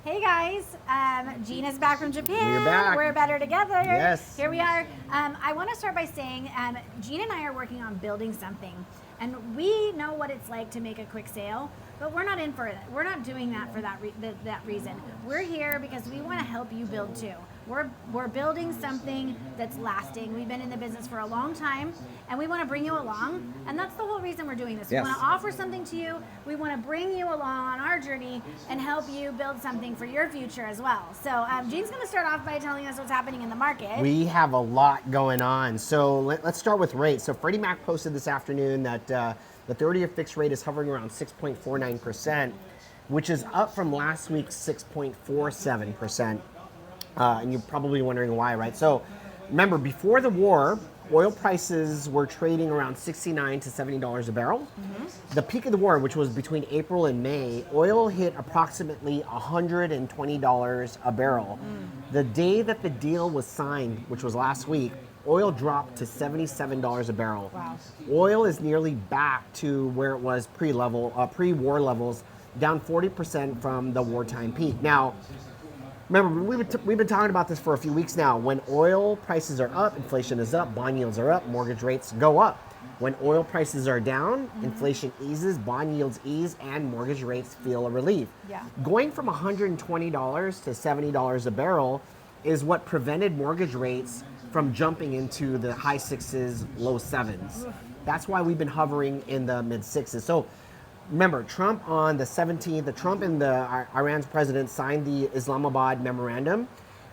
Hey guys, Gene is back from Japan. We're back. We're better together. Yes. Here we are. I want to start by saying Gene and I are working on building something, and we know what it's like to make a quick sale, but we're not in for it. We're not doing that for that reason. We're here because we want to help you build too. We're building something that's lasting. We've been in the business for a long time, and we want to bring you along, and that's the whole reason we're doing this. Yes. We want to offer something to you. We want to bring you along on our journey and help you build something for your future as well. So Gene's going to start off by telling us what's happening in the market. We have a lot going on. So let's start with rates. So Freddie Mac posted this afternoon that the 30-year fixed rate is hovering around 6.49%, which is up from last week's 6.47%. And you're probably wondering why, right? So remember, before the war, oil prices were trading around $69 to $70 a barrel. Mm-hmm. The peak of the war, which was between April and May, oil hit approximately $120 a barrel. The day that the deal was signed, which was last week, oil dropped to $77 a barrel. Wow. Oil is nearly back to where it was pre-war levels, down 40% from the wartime peak. Now, remember, we've been talking about this for a few weeks now. When oil prices are up, inflation is up, bond yields are up, mortgage rates go up. When oil prices are down, inflation eases, bond yields ease, and mortgage rates feel a relief. Yeah. Going from $120 to $70 a barrel is what prevented mortgage rates from jumping into the high sixes, low sevens. That's why we've been hovering in the mid sixes. So remember, Trump on the 17th, Trump and Iran's president signed the Islamabad memorandum.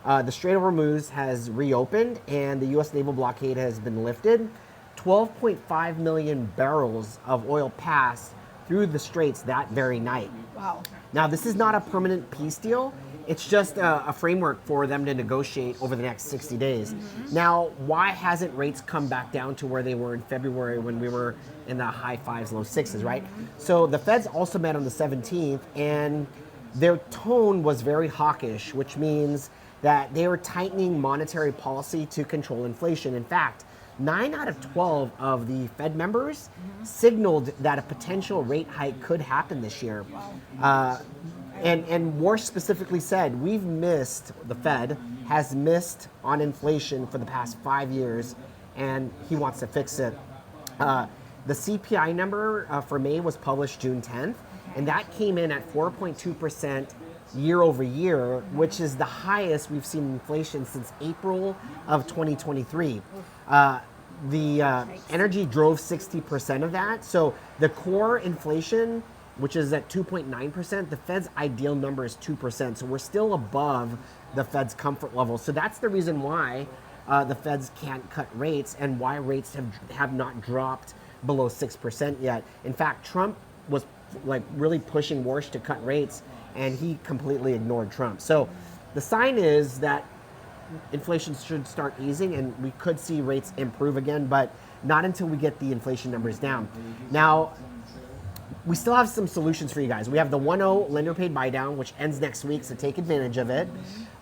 The Strait of Hormuz has reopened and the U.S. naval blockade has been lifted. 12.5 million barrels of oil passed through the straits that very night. Wow. Now, this is not a permanent peace deal. It's just a framework for them to negotiate over the next 60 days. Now, why hasn't rates come back down to where they were in February when we were in the high fives, low sixes, right? So the Feds also met on the 17th, and their tone was very hawkish, which means that they were tightening monetary policy to control inflation. In fact, 9 out of 12 of the Fed members signaled that a potential rate hike could happen this year. And more specifically said, the Fed has missed on inflation for the past 5 years, and he wants to fix it. The CPI number for May was published June 10th, and that came in at 4.2% year over year, which is the highest we've seen inflation since April of 2023. Energy drove 60% of that. So the core inflation, which is at 2.9%, the Fed's ideal number is 2%. So we're still above the Fed's comfort level. So that's the reason why the Feds can't cut rates and why rates have not dropped below 6% yet. In fact, Trump was really pushing Warsh to cut rates, and he completely ignored Trump. So the sign is that inflation should start easing and we could see rates improve again, but not until we get the inflation numbers down. Now, we still have some solutions for you guys. We have the 1.0 lender paid buy down, which ends next week, so take advantage of it.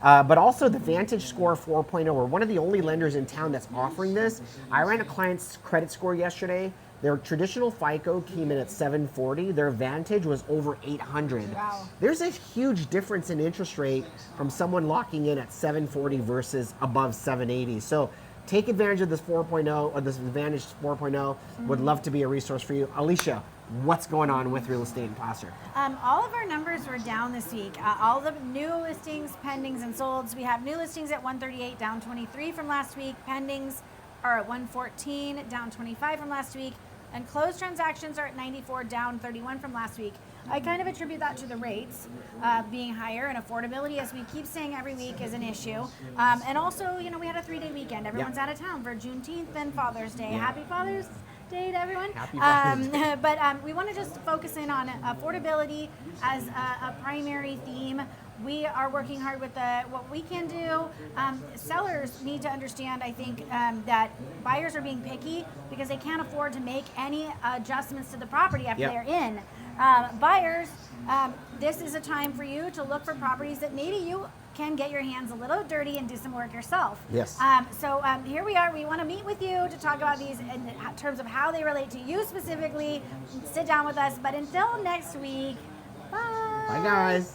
But also the Vantage Score 4.0. We're one of the only lenders in town that's offering this. I ran a client's credit score yesterday. Their traditional FICO came in at 740. Their Vantage was over 800. Wow. There's a huge difference in interest rate from someone locking in at 740 versus above 780. So take advantage of this 4.0 or this Vantage 4.0. Would love to be a resource for you. Alicia, what's going on with real estate in Placer? All of our numbers were down this week. All the new listings, pendings, and solds. We have new listings at 138, down 23 from last week. Pendings are at 114, down 25 from last week. And closed transactions are at 94, down 31 from last week. I kind of attribute that to the rates being higher, and affordability, as we keep saying every week, is an issue. And also, we had a 3-day weekend. Everyone's out of town for Juneteenth and Father's Day. Yeah. Happy Father's Day to everyone. Happy Father's Day. But we want to just focus in on affordability as a primary theme. We are working hard with what we can do. Sellers need to understand, I think, that buyers are being picky because they can't afford to make any adjustments to the property after they're in. Buyers, this is a time for you to look for properties that maybe you can get your hands a little dirty and do some work yourself. Yes. So here we are. We want to meet with you to talk about these in terms of how they relate to you specifically. Sit down with us. But until next week, bye. Bye, guys.